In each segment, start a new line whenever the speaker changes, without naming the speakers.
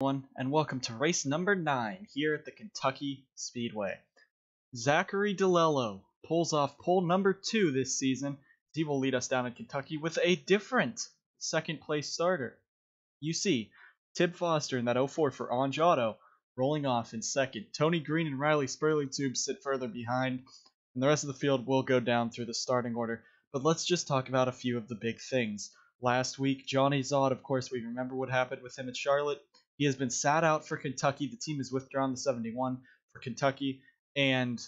And welcome to race number 9 here at the Kentucky Speedway. Zachary DiLello pulls off pole number 2 this season. He will lead us down in Kentucky with a different second place starter. You see Tib Foster in that 04 for OnjAuto rolling off in second. Tony Green and Riley Spurley-Tube sit further behind, and the rest of the field will go down through the starting order. But let's just talk about a few of the big things. Last week, Johnny Zod, of course, we remember what happened with him at Charlotte. He has been sat out for Kentucky. The team has withdrawn the 71 for Kentucky, and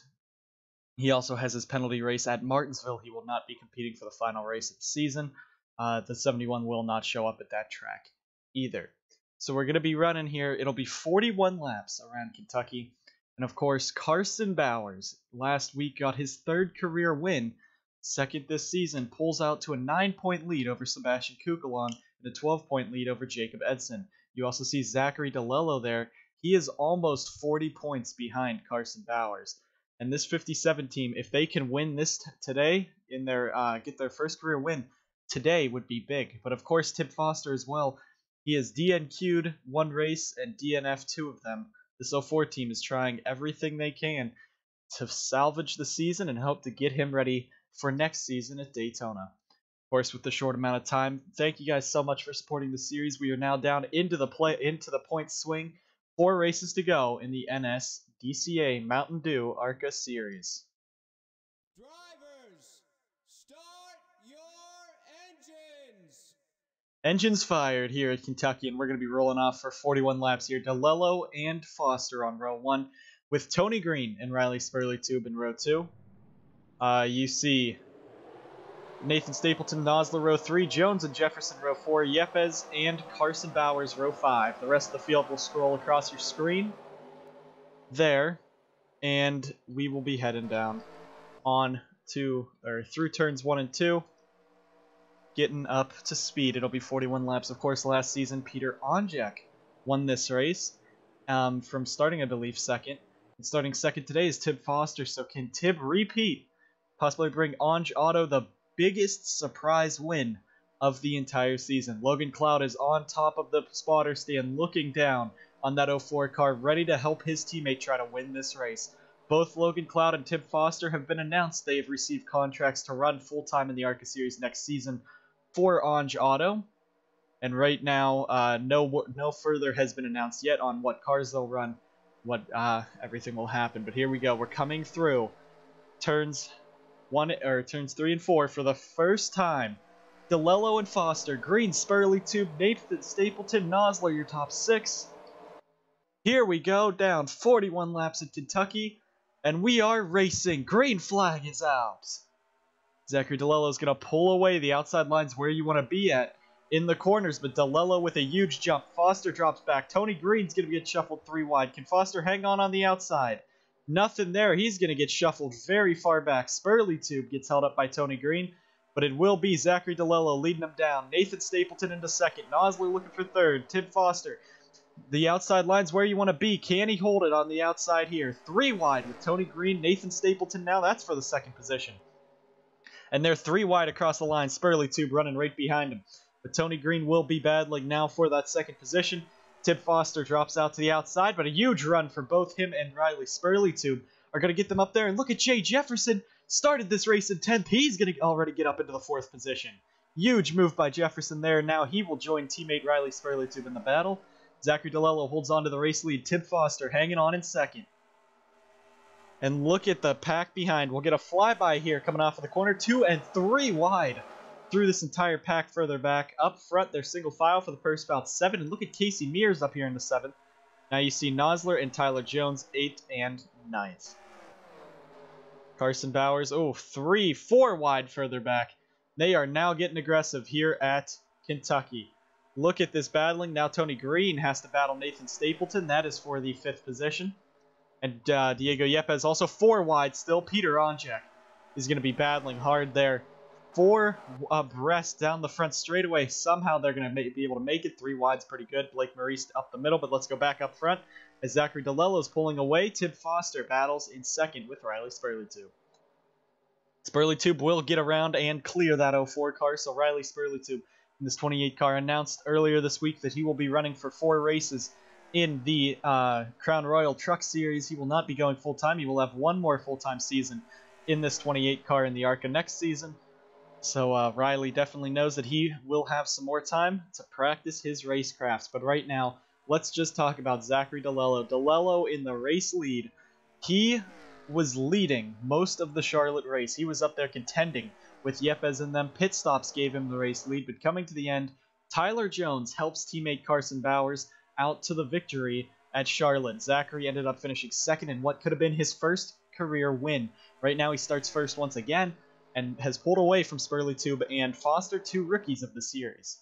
he also has his penalty race at Martinsville. He will not be competing for the final race of the season. The 71 will not show up at that track either. So we're going to be running here. It'll be 41 laps around Kentucky. And of course, Carson Bauers last week got his third career win. Second this season, pulls out to a 9-point lead over Sebastian Cucalon and a 12-point lead over Jacob Edson. You also see Zachary DiLello there. He is almost 40 points behind Carson Bauers. And this 57 team, if they can win this today, in their get their first career win today, would be big. But of course, Tib Foster as well. He has DNQ'd one race and DNF'd 2 of them. This 04 team is trying everything they can to salvage the season and hope to get him ready for next season at Daytona. Of course, with the short amount of time, thank you guys so much for supporting the series. We are now down into the point swing. 4 races to go in the NSDCA Mountain Dew Arca series.
Drivers, start your engines.
Engines fired here at Kentucky, and we're going to be rolling off for 41 laps here. DiLello and Foster on row 1, with Tony Green and Riley Spurley-Tube in row 2. You see Nathan Stapleton, Nosler, row 3, Jones and Jefferson, row 4, Yepes and Carson Bauers, row 5. The rest of the field will scroll across your screen there, and we will be heading down through turns 1 and 2, getting up to speed. It'll be 41 laps. Of course, last season, Peter Onjek won this race from starting, I believe, second. And starting second today is Tib Foster, so can Tib repeat? Possibly bring OnjAuto the biggest surprise win of the entire season. Logan Cloud is on top of the spotter stand looking down on that 04 car, ready to help his teammate try to win this race. Both Logan Cloud and Tib Foster have been announced. They have received contracts to run full-time in the Arca Series next season for OnjAuto. And right now, no further has been announced yet on what cars they'll run, what everything will happen. But here we go. We're coming through turns 3 and 4 for the first time. DiLello and Foster, Green, Spurley-Tube, Nathan Stapleton, Nosler, your top 6. Here we go, down 41 laps in Kentucky, and we are racing. Green flag is out. Zachary DiLello is going to pull away. The outside line's where you want to be at in the corners, but DiLello with a huge jump. Foster drops back. Tony Green's going to get shuffled 3 wide. Can Foster hang on the outside? Nothing there. He's going to get shuffled very far back. Spurley-Tube gets held up by Tony Green, but it will be Zachary DiLello leading him down. Nathan Stapleton into second. Nosler looking for third. Tib Foster. The outside line's where you want to be. Can he hold it on the outside here? 3 wide with Tony Green. Nathan Stapleton now. That's for the second position. And they're 3 wide across the line. Spurley-Tube running right behind him. But Tony Green will be battling now for that second position. Tib Foster drops out to the outside, but a huge run for both him and Riley Spurley-Tube are going to get them up there. And look at Jay Jefferson. Started this race in 10th. He's going to already get up into the 4th position. Huge move by Jefferson there. Now he will join teammate Riley Spurley-Tube in the battle. Zachary DiLello holds on to the race lead. Tib Foster hanging on in second. And look at the pack behind. We'll get a flyby here coming off of the corner. 2 and 3 wide through this entire pack further back. Up front, they're single file for the first about 7. And look at Casey Mears up here in the 7th. Now you see Nosler and Tyler Jones 8th and 9th. Carson Bauers, 4 wide further back. They are now getting aggressive here at Kentucky. Look at this battling. Now Tony Green has to battle Nathan Stapleton. That is for the 5th position. And Diego Yepes also 4 wide still. Peter Onjek is going to be battling hard there. 4 abreast down the front straightaway. Somehow they're going to be able to make it. 3 wide's pretty good. Blake Maurice up the middle, but let's go back up front as Zachary DiLello is pulling away. Tib Foster battles in second with Riley Spurley-Tube. Spurley-Tube will get around and clear that 04 car, so Riley Spurley-Tube in this 28 car announced earlier this week that he will be running for 4 races in the Crown Royal Truck Series. He will not be going full-time. He will have one more full-time season in this 28 car in the Arca next season. So Riley definitely knows that he will have some more time to practice his racecraft. But right now, let's just talk about Zachary DiLello. DiLello in the race lead. He was leading most of the Charlotte race. He was up there contending with Yepes and them. Pit stops gave him the race lead, but coming to the end, Tyler Jones helps teammate Carson Bauers out to the victory at Charlotte. Zachary ended up finishing second in what could have been his first career win. Right now he starts first once again and has pulled away from Spurley Tube and Foster, two rookies of the series.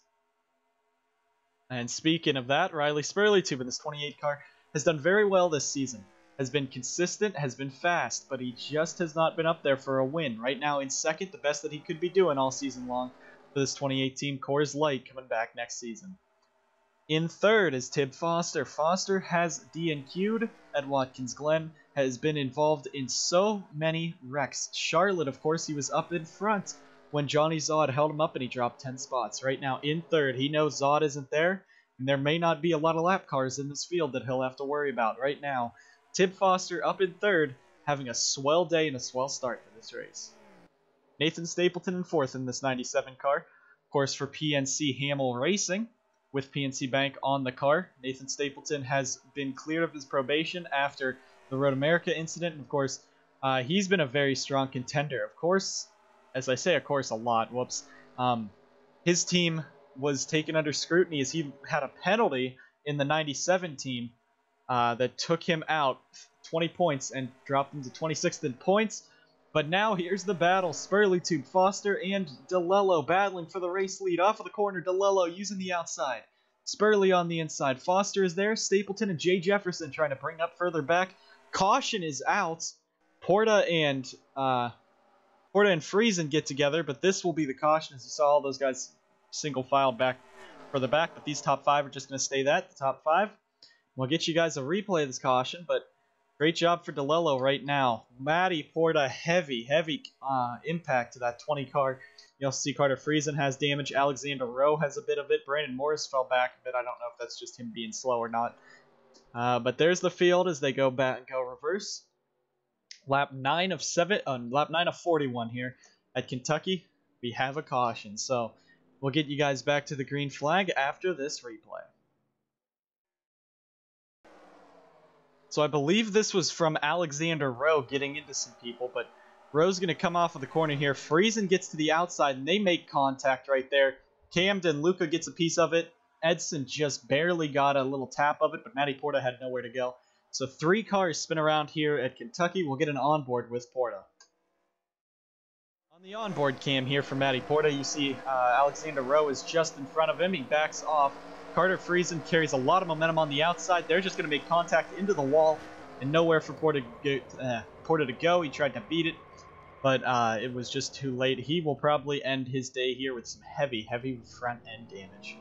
And speaking of that, Riley Spurley Tube in this 28 car has done very well this season. Has been consistent, has been fast, but he just has not been up there for a win. Right now in second, the best that he could be doing all season long for this 2018 Coors Light coming back next season. In third is Tib Foster. Foster has DNQ'd at Watkins Glen, has been involved in so many wrecks. Charlotte, of course, he was up in front when Johnny Zod held him up and he dropped 10 spots. Right now in third, he knows Zod isn't there, and there may not be a lot of lap cars in this field that he'll have to worry about. Right now, Tib Foster up in third, having a swell day and a swell start to this race. Nathan Stapleton in fourth in this 97 car, of course for PNC Hamill Racing, with PNC Bank on the car. Nathan Stapleton has been cleared of his probation after the Road America incident, and of course, he's been a very strong contender. Of course, as I say, of course, a lot, whoops. His team was taken under scrutiny as he had a penalty in the 97 team that took him out 20 points and dropped him to 26th in points. But now here's the battle. Spurley Tube, Foster, and DiLello battling for the race lead. Off of the corner, DiLello using the outside. Spurley on the inside. Foster is there. Stapleton and Jay Jefferson trying to bring up further back. Caution is out. Porta and Friesen get together, but this will be the caution as you saw all those guys single file back further back. But these top five are just going to stay that, the top five. We'll get you guys a replay of this caution, but great job for DiLello right now. Matty Porta, heavy impact to that 20 car. You'll see Carter Friesen has damage. Alexander Rowe has a bit of it. Brandon Morris fell back a bit. I don't know if that's just him being slow or not. But there's the field as they go back and go reverse. Lap 9 of 41 here at Kentucky. We have a caution, so we'll get you guys back to the green flag after this replay. So I believe this was from Alexander Rowe getting into some people, but Rowe's going to come off of the corner here. Friesen gets to the outside, and they make contact right there. Camden, Luca gets a piece of it. Edson just barely got a little tap of it, but Matty Porta had nowhere to go. So 3 cars spin around here at Kentucky. We'll get an onboard with Porta. On the onboard cam here for Matty Porta, you see Alexander Rowe is just in front of him. He backs off. Carter Friesen carries a lot of momentum on the outside. They're just going to make contact into the wall and nowhere for Porta to go. He tried to beat it, but it was just too late. He will probably end his day here with some heavy front end damage.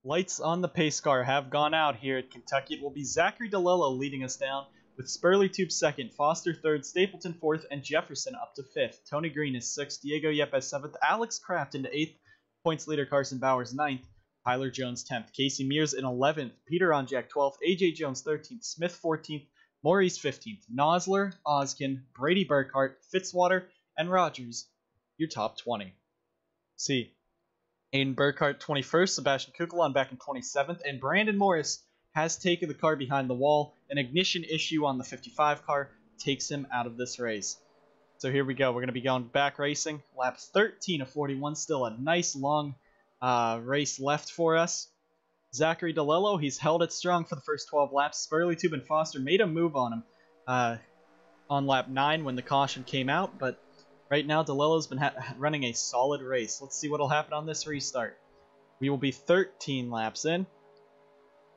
Lights on the pace car have gone out here at Kentucky. It will be Zachary DiLello leading us down, with Spurley Tube second, Foster third, Stapleton fourth, and Jefferson up to fifth. Tony Green is sixth, Diego Yepes seventh, Alex Kraft into eighth, points leader Carson Bauers 9th, Tyler Jones 10th, Casey Mears in 11th, Peter Onjak 12th, AJ Jones 13th, Smith 14th, Maurice 15th, Nosler, Oskin, Brady Burkhart, Fitzwater, and Rogers, your top 20. See, Aiden Burkhart 21st, Sebastian Cucalon back in 27th, and Brandon Morris has taken the car behind the wall. An ignition issue on the 55 car takes him out of this race. So here we go. We're going to be going back racing. Lap 13 of 41. Still a nice long race left for us. Zachary DiLello, he's held it strong for the first 12 laps. Spurley Tube and Foster made a move on him on lap 9 when the caution came out. But right now, DiLello's been running a solid race. Let's see what will happen on this restart. We will be 13 laps in.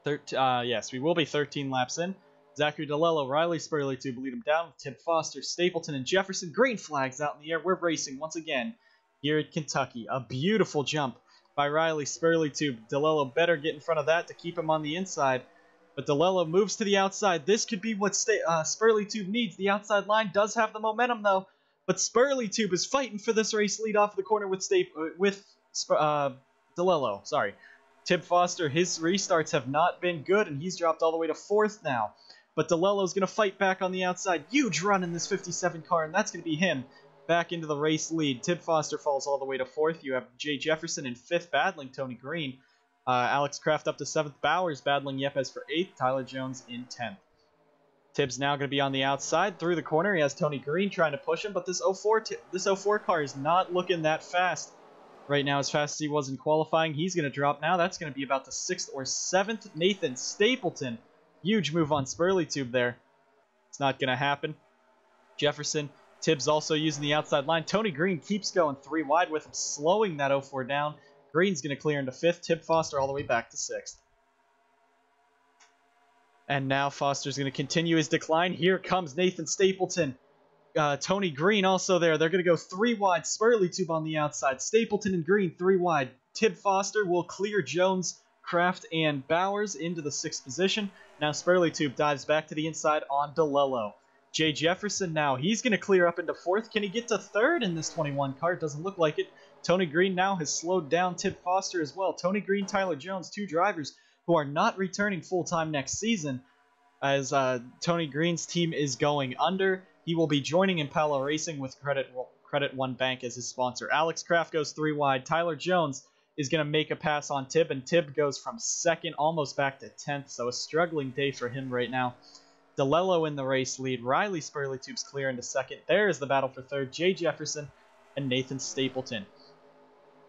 Yes, we will be 13 laps in. Zachary DiLello, Riley Spurley Tube lead him down with Tib Foster, Stapleton, and Jefferson. Green flags out in the air. We're racing once again here at Kentucky. A beautiful jump by Riley Spurley Tube. DiLello better get in front of that to keep him on the inside. But DiLello moves to the outside. This could be what Spurley Tube needs. The outside line does have the momentum, though. But Spurley Tube is fighting for this race lead off the corner with DiLello. Sorry. Tib Foster, his restarts have not been good, and he's dropped all the way to 4th now. But DiLello's going to fight back on the outside. Huge run in this 57 car, and that's going to be him back into the race lead. Tib Foster falls all the way to 4th. You have Jay Jefferson in 5th battling Tony Green. Alex Kraft up to 7th. Bauers battling Yepes for 8th. Tyler Jones in 10th. Tib's now going to be on the outside through the corner. He has Tony Green trying to push him, but this 04 car is not looking that fast right now, as fast as he was in qualifying. He's going to drop now. That's going to be about the 6th or 7th. Nathan Stapleton. Huge move on Spurley Tube there. It's not going to happen. Jefferson. Tibbs also using the outside line. Tony Green keeps going 3 wide with him, slowing that 04 down. Green's going to clear into 5th. Tib Foster all the way back to 6th. And now Foster's going to continue his decline. Here comes Nathan Stapleton. Tony Green also there. They're going to go 3 wide. Spurley Tube on the outside. Stapleton and Green 3 wide. Tib Foster will clear Jones, Kraft, and Bauers into the 6th position. Now Spurley Tube dives back to the inside on DiLello. Jay Jefferson now. He's going to clear up into 4th. Can he get to 3rd in this 21 car? Doesn't look like it. Tony Green now has slowed down Tib Foster as well. Tony Green, Tyler Jones, 2 drivers who are not returning full-time next season, as Tony Green's team is going under. He will be joining Impala Racing with Credit One Bank as his sponsor. Alex Kraft goes 3 wide. Tyler Jones is going to make a pass on Tib, and Tib goes from 2nd almost back to 10th, so a struggling day for him right now. DiLello in the race lead. Riley Spurley Tube's clear into 2nd. There is the battle for 3rd. Jay Jefferson and Nathan Stapleton.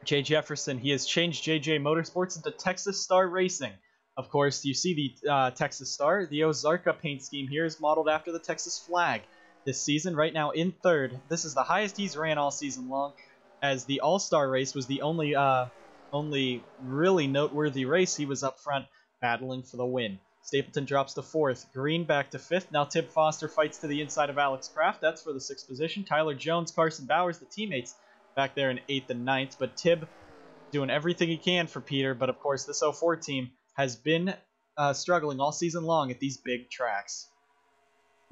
Jay Jefferson, he has changed JJ Motorsports into Texas Star Racing. Of course, you see the Texas Star. The Ozarka paint scheme here is modeled after the Texas flag this season. Right now in 3rd. This is the highest he's ran all season long, as the All-Star race was the only really noteworthy race. He was up front battling for the win. Stapleton drops to 4th. Green back to 5th. Now Tib Foster fights to the inside of Alex Kraft. That's for the 6th position. Tyler Jones, Carson Bauers, the teammates, back there in 8th and 9th. But Tib doing everything he can for Peter. But of course, this 04 team has been struggling all season long at these big tracks.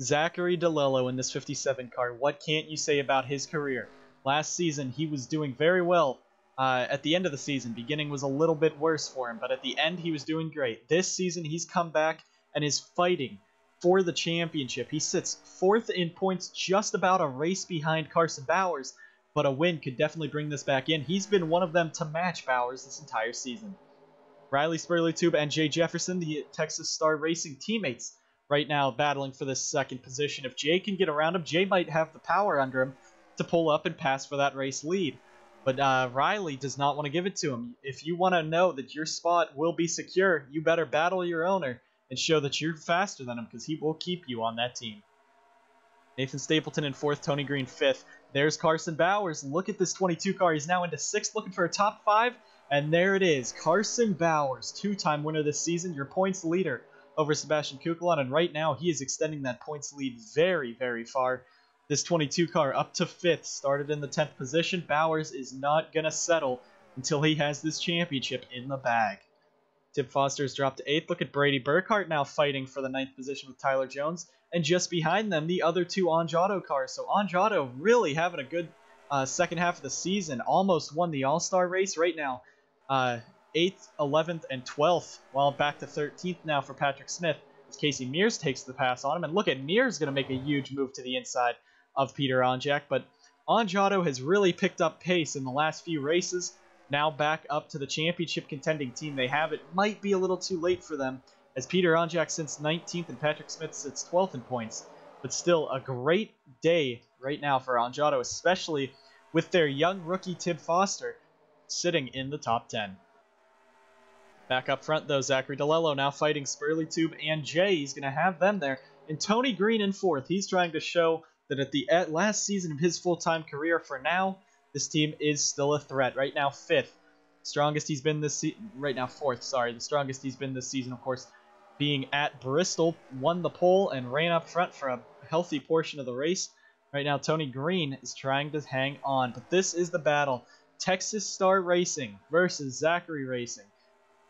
Zachary DiLello in this 57 car. What can't you say about his career? Last season, he was doing very well. At the end of the season, beginning was a little bit worse for him, but at the end he was doing great. This season he's come back and is fighting for the championship. He sits 4th in points, just about a race behind Carson Bauers, but a win could definitely bring this back in. He's been one of them to match Bauers this entire season. Riley Spurley Tube and Jay Jefferson, the Texas Star Racing teammates, right now battling for this 2nd position. If Jay can get around him, Jay might have the power under him to pull up and pass for that race lead. But Riley does not want to give it to him. If you want to know that your spot will be secure, you better battle your owner and show that you're faster than him, because he will keep you on that team. Nathan Stapleton in 4th, Tony Green 5th. There's Carson Bauers. Look at this 22 car. He's now into 6th, looking for a top 5. And there it is. Carson Bauers, 2-time winner this season, your points leader over Sebastian Cucalon. And right now, he is extending that points lead very, very far. This 22 car up to 5th, started in the 10th position. Bauers is not going to settle until he has this championship in the bag. Tib Foster's dropped to 8th. Look at Brady Burkhart now fighting for the 9th position with Tyler Jones. And just behind them, the other 2 OnjAuto cars. So OnjAuto really having a good second half of the season. Almost won the All-Star race right now. 8th, 11th, and 12th. While back to 13th now for Patrick Smith, as Casey Mears takes the pass on him. And look at Mears going to make a huge move to the inside of Peter Onjak. But OnjAuto has really picked up pace in the last few races. Now back up to the championship contending team they have. It might be a little too late for them, as Peter Onjak sits 19th and Patrick Smith sits 12th in points. But still, a great day right now for OnjAuto, especially with their young rookie Tib Foster sitting in the top 10. Back up front, though, Zachary DiLello now fighting Spurley Tube and Jay. He's going to have them there. And Tony Green in 4th. He's trying to show that at the last season of his full-time career, for now, this team is still a threat. Right now, 5th. Strongest he's been this season. Right now, 4th, sorry. The strongest he's been this season, of course, being at Bristol. Won the pole and ran up front for a healthy portion of the race. Right now, Tony Green is trying to hang on. But this is the battle. Texas Star Racing versus Zachary Racing.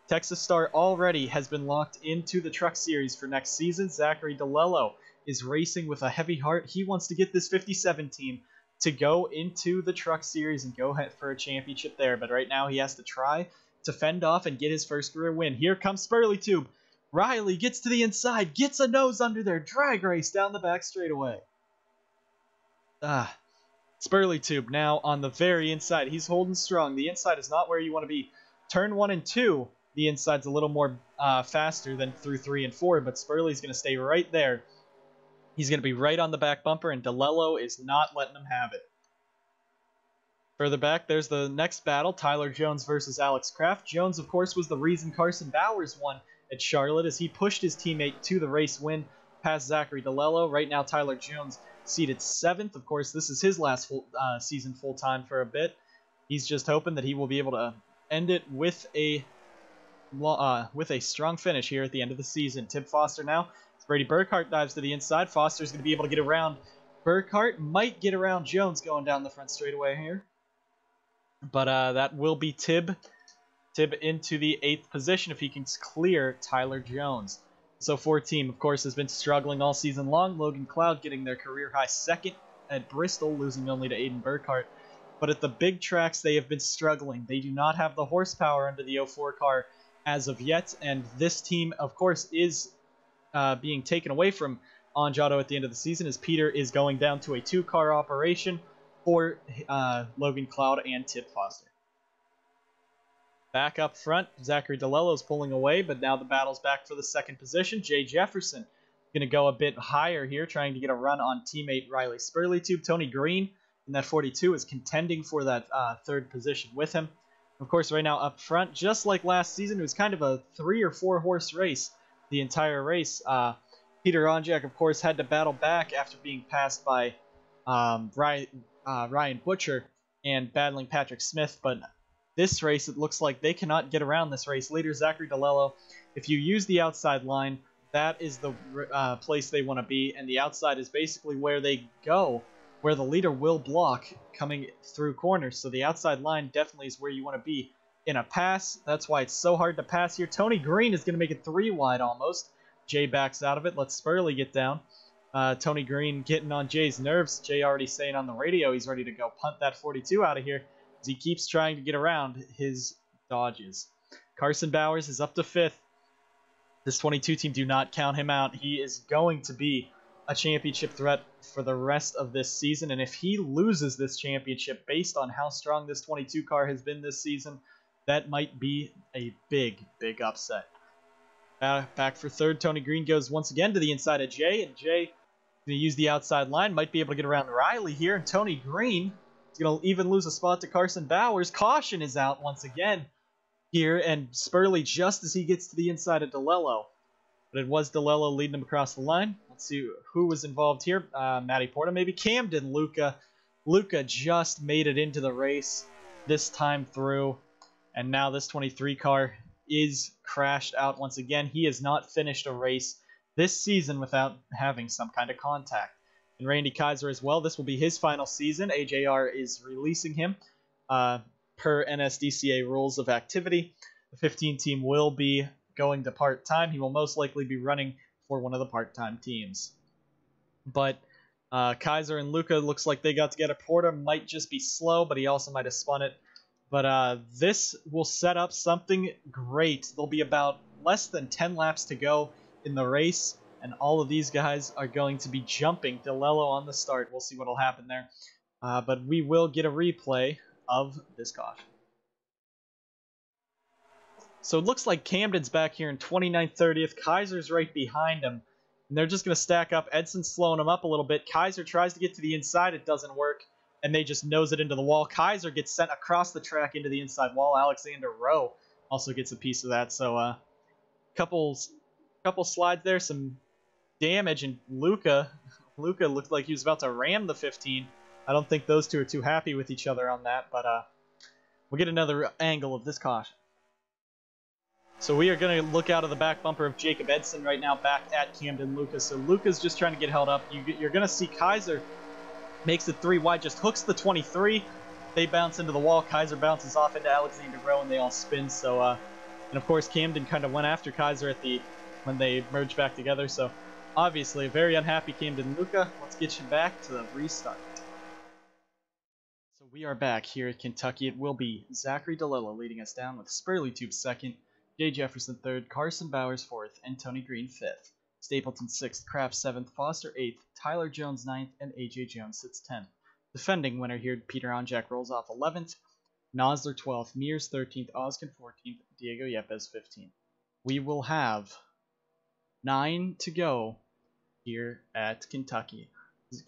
Texas Star already has been locked into the Truck Series for next season. Zachary DiLello is racing with a heavy heart. He wants to get this 57 team to go into the Truck Series and go for a championship there. But right now he has to try to fend off and get his first career win. Here comes Spurley Tube. Riley gets to the inside, gets a nose under there, drag race down the back straightaway. Spurley Tube now on the very inside. He's holding strong. The inside is not where you want to be. Turn 1 and 2, the inside's a little more faster than through 3 and 4, but Spurley's going to stay right there. He's going to be right on the back bumper, and DiLello is not letting him have it. Further back, there's the next battle, Tyler Jones versus Alex Kraft. Jones, of course, was the reason Carson Bauers won at Charlotte as he pushed his teammate to the race win past Zachary DiLello. Right now, Tyler Jones seated 7th. Of course, this is his last season full-time for a bit. He's just hoping that he will be able to end it with a strong finish here at the end of the season. Tib Foster now. As Brady Burkhart dives to the inside. Foster's going to be able to get around Burkhart. Might get around Jones going down the front straightaway here. But that will be Tib. Tib into the 8th position if he can clear Tyler Jones. So 4 team, of course, has been struggling all season long. Logan Cloud getting their career high 2nd at Bristol, losing only to Aiden Burkhart. But at the big tracks, they have been struggling. They do not have the horsepower under the 04 car as of yet. And this team, of course, is being taken away from OnjAuto at the end of the season as Peter is going down to a 2-car operation for Logan Cloud and Tib Foster. Back up front, Zachary DiLello is pulling away, but now the battle's back for the 2nd position. Jay Jefferson going to go a bit higher here, trying to get a run on teammate Riley Spurley Tube. Tony Green in that 42 is contending for that 3rd position with him. Of course, right now up front, just like last season, it was kind of a 3 or 4 horse race the entire race. Peter Onjak, of course, had to battle back after being passed by Ryan Butcher and battling Patrick Smith, but this race, it looks like they cannot get around this race. Leader Zachary DiLello, if you use the outside line, that is the place they want to be, and the outside is basically where they go, where the leader will block coming through corners. So the outside line definitely is where you want to be in a pass. That's why it's so hard to pass here. Tony Green is going to make it 3 wide almost. Jay backs out of it. Lets Spurley get down. Tony Green getting on Jay's nerves. Jay already saying on the radio he's ready to go punt that 42 out of here as he keeps trying to get around his dodges. Carson Bauers is up to 5th. This 22 team, do not count him out. He is going to be a championship threat for the rest of this season, and if he loses this championship based on how strong this 22 car has been this season, that might be a big, big upset. Back for 3rd, Tony Green goes once again to the inside of Jay, and Jay going to use the outside line, might be able to get around Riley here, and Tony Green is going to even lose a spot to Carson Bauers. Caution is out once again here, and Spurley just as he gets to the inside of DiLello. But it was DiLello leading him across the line. Let's see who was involved here. Matty Porta, maybe Camden, Luca. Luca just made it into the race this time through, and now this 23 car is crashed out once again. He has not finished a race this season without having some kind of contact. And Randy Kaiser as well. This will be his final season. AJR is releasing him per NSDCA rules of activity. The 15 team will be going to part-time. He will most likely be running for one of the part-time teams. But Kaiser and Luca looks like they got together. Porter might just be slow, but he also might have spun it. But this will set up something great. There'll be about less than 10 laps to go in the race, and all of these guys are going to be jumping DiLello on the start. We'll see what will happen there. But we will get a replay of this caution. So it looks like Camden's back here in 29th, 30th. Kaiser's right behind him. And they're just going to stack up. Edson's slowing him up a little bit. Kaiser tries to get to the inside. It doesn't work. And they just nose it into the wall. Kaiser gets sent across the track into the inside wall. Alexander Rowe also gets a piece of that. So couple slides there. Some damage. And Luca looked like he was about to ram the 15. I don't think those two are too happy with each other on that. But we'll get another angle of this caution. So we are going to look out of the back bumper of Jacob Edson right now back at Camden Lucas. So Lucas just trying to get held up. You're going to see Kaiser makes it 3 wide, just hooks the 23. They bounce into the wall. Kaiser bounces off into Alexander Rowe, and they all spin. So, and of course, Camden kind of went after Kaiser when they merged back together. So obviously, a very unhappy Camden Luca. Let's get you back to the restart. So We are back here at Kentucky. It will be Zachary DiLello leading us down with Spurley Tube second, Jay Jefferson third, Carson Bauers fourth, and Tony Green fifth. Stapleton sixth, Kraft seventh, Foster eighth, Tyler Jones ninth, and AJ Jones sits 10th. Defending winner here, Peter OnjAuto rolls off 11th, Nosler 12th, Mears 13th, Oskin 14th, Diego Yepes 15th. We will have 9 to go here at Kentucky.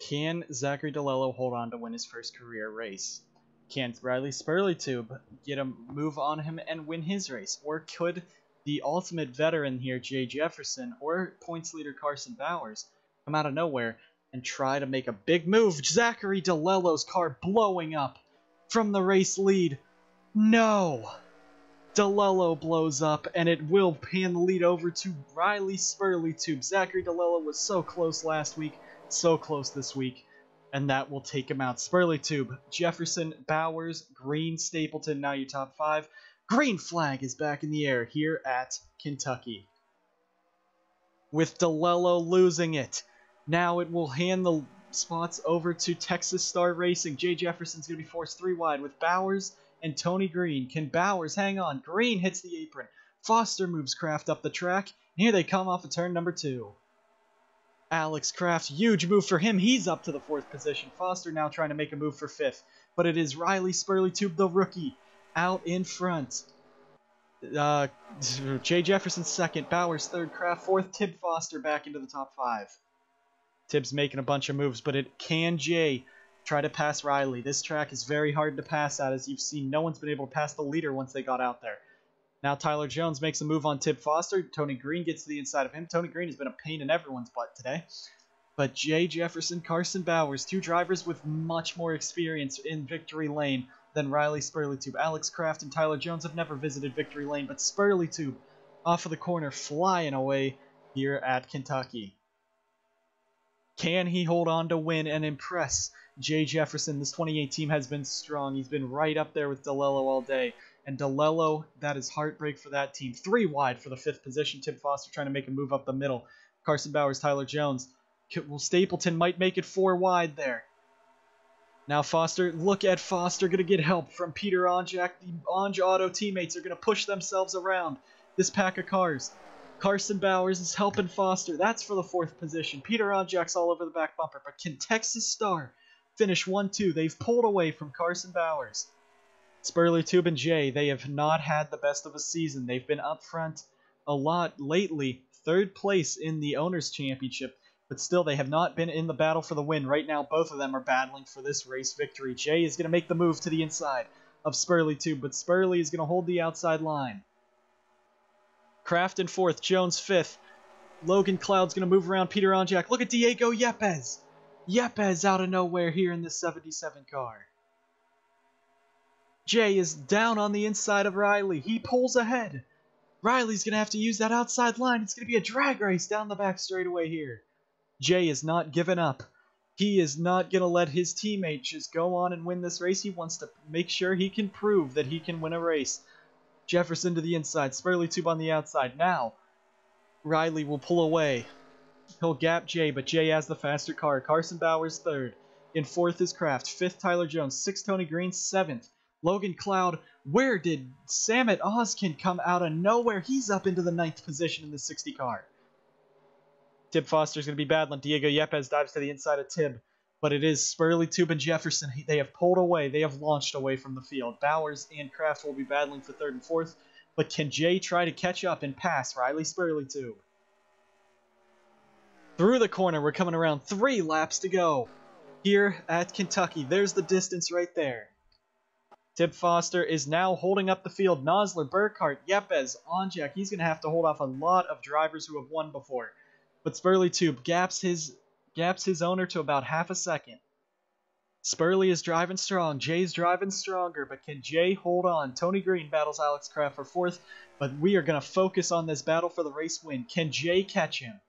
Can Zachary DiLello hold on to win his first career race? Can Riley Spurley Tube get a move on him and win his race? Or could the ultimate veteran here, Jay Jefferson, or points leader Carson Bauers, come out of nowhere and try to make a big move? Zachary DiLello's car blowing up from the race lead. No! DiLello blows up, and it will hand the lead over to Riley Spurley Tube. Zachary DiLello was so close last week, so close this week, and that will take him out. Spurley Tube, Jefferson, Bauers, Green, Stapleton, now your top 5. Green flag is back in the air here at Kentucky. With DiLello losing it, now it will hand the spots over to Texas Star Racing. Jay Jefferson's going to be forced 3 wide with Bauers and Tony Green. Can Bauers hang on? Green hits the apron. Foster moves Kraft up the track. And here they come off of turn number 2. Alex Kraft, huge move for him. He's up to the 4th position. Foster now trying to make a move for 5th. But it is Riley Spurley Tube, the rookie, out in front. Jay Jefferson 2nd, Bauers 3rd, Kraft 4th, Tib Foster back into the top 5. Tib's making a bunch of moves, but can Jay try to pass Riley? This track is very hard to pass at, as you've seen. No one's been able to pass the leader once they got out there. Now Tyler Jones makes a move on Tib Foster. Tony Green gets to the inside of him. Tony Green has been a pain in everyone's butt today. But Jay Jefferson, Carson Bauers, 2 drivers with much more experience in Victory Lane than Riley Spurley Tube. Alex Kraft and Tyler Jones have never visited Victory Lane, but Spurley Tube off of the corner flying away here at Kentucky. Can he hold on to win and impress Jay Jefferson? This 28 team has been strong. He's been right up there with DiLello all day. And DiLello, that is heartbreak for that team. 3 wide for the 5th position. Tib Foster trying to make a move up the middle. Carson Bauers, Tyler Jones. Well, Stapleton might make it 4 wide there. Now Foster, look at Foster, going to get help from Peter OnjAuto. The OnjAuto teammates are going to push themselves around this pack of cars. Carson Bauers is helping Foster. That's for the 4th position. Peter OnjAuto's all over the back bumper. But can Texas Star finish 1-2? They've pulled away from Carson Bauers. Spurley Tube and Jay, they have not had the best of a season. They've been up front a lot lately. 3rd place in the Owners' Championship. But still, they have not been in the battle for the win. Right now, both of them are battling for this race victory. Jay is going to make the move to the inside of Spurley Tube, but Spurley is going to hold the outside line. Kraft in 4th, Jones 5th. Logan Cloud's going to move around Peter OnjAuto. Look at Diego Yepes. Yepes out of nowhere here in this 77 car. Jay is down on the inside of Riley. He pulls ahead. Riley's going to have to use that outside line. It's going to be a drag race down the back straightaway here. Jay is not giving up. He is not going to let his teammate just go on and win this race. He wants to make sure he can prove that he can win a race. Jefferson to the inside. Spurley Tube on the outside. Now, Riley will pull away. He'll gap Jay, but Jay has the faster car. Carson Bauers 3rd. In 4th is Kraft. 5th, Tyler Jones. 6th, Tony Green. 7th, Logan Cloud. Where did Samet Oskin come out of nowhere? He's up into the 9th position in the 60 car. Tib Foster's going to be battling. Diego Yepes dives to the inside of Tib. But it is Spurley Tube and Jefferson. They have pulled away. They have launched away from the field. Bauers and Kraft will be battling for 3rd and 4th. But can Jay try to catch up and pass Riley Spurley Tube? Through the corner, we're coming around. 3 laps to go here at Kentucky. There's the distance right there. Tib Foster is now holding up the field. Nosler, Burkhart, Yepes, OnjAuto. He's going to have to hold off a lot of drivers who have won before. But Spurley Tube gaps his owner to about half a second. Spurley is driving strong. Jay's driving stronger, but can Jay hold on? Tony Green battles Alex Kraft for 4th, but we are going to focus on this battle for the race win. Can Jay catch him?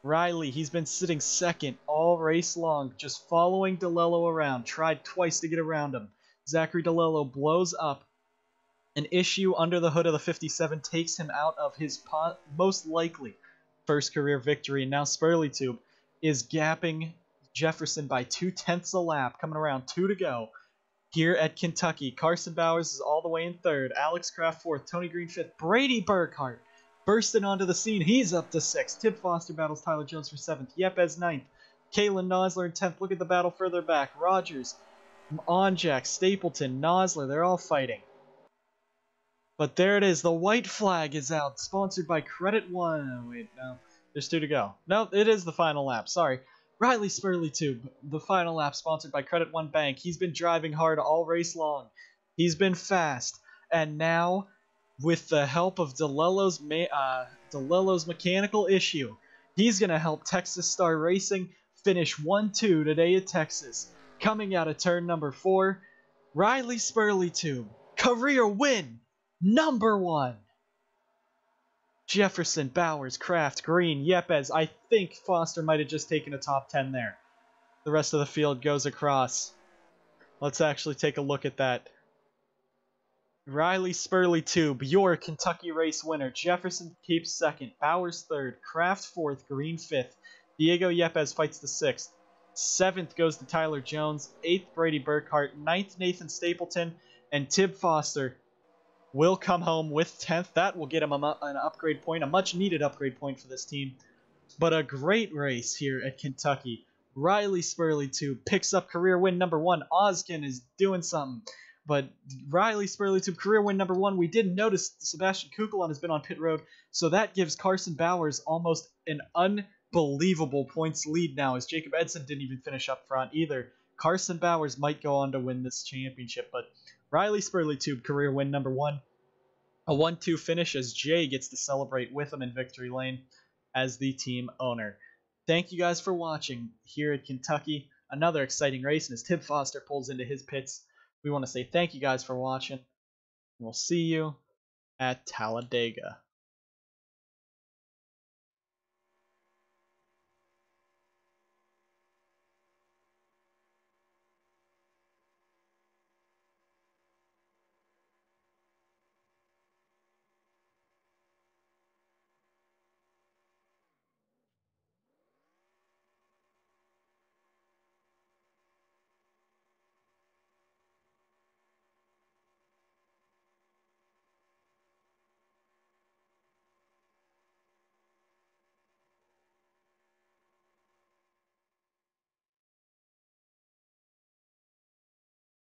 Riley, he's been sitting 2nd all race long, just following DiLello around. Tried twice to get around him. Zachary DiLello blows up. An issue under the hood of the 57 takes him out of his most likely first career victory, and now Spurley Tube is gapping Jefferson by 2/10 a lap, coming around 2 to go. Here at Kentucky, Carson Bauers is all the way in 3rd. Alex Kraft 4th. Tony Green 5th. Brady Burkhart bursting onto the scene. He's up to 6th. Tib Foster battles Tyler Jones for 7th. Yepes 9th. Kalen Nosler in 10th. Look at the battle further back. Rogers, Onjak, Stapleton, Nosler, they're all fighting. But there it is. The white flag is out. Sponsored by Credit One. Wait, no. There's 2 to go. No, it is the final lap. Sorry. Riley Spurley Tube, the final lap, sponsored by Credit One Bank. He's been driving hard all race long. He's been fast. And now, with the help of DiLello's mechanical issue, he's going to help Texas Star Racing finish 1-2 today at Texas. Coming out of turn number 4, Riley Spurley Tube, career win number 1. Jefferson, Bauers, Kraft, Green, Yepes. I think Foster might have just taken a top 10 there. The rest of the field goes across. Let's actually take a look at that. Riley Spurley Tube, your Kentucky race winner. Jefferson keeps 2nd. Bauers 3rd. Kraft 4th. Green 5th. Diego Yepes fights the 6th. 7th goes to Tyler Jones. 8th, Brady Burkhart. 9th, Nathan Stapleton. And Tib Foster will come home with 10th. That will get him an upgrade point, a much-needed upgrade point for this team. But a great race here at Kentucky. Riley Spurley Tube picks up career win number 1. Ozkin is doing something. But Riley Spurley Tube, career win number 1. We did notice Sebastian Cucalon has been on pit road, so that gives Carson Bauers almost an unbelievable points lead now, as Jacob Edson didn't even finish up front either. Carson Bauers might go on to win this championship, but Riley Spurley Tube, career win number 1. A 1-2 finish as Jay gets to celebrate with him in victory lane as the team owner. Thank you guys for watching here at Kentucky. Another exciting race, and as Tib Foster pulls into his pits, we want to say thank you guys for watching. We'll see you at Talladega.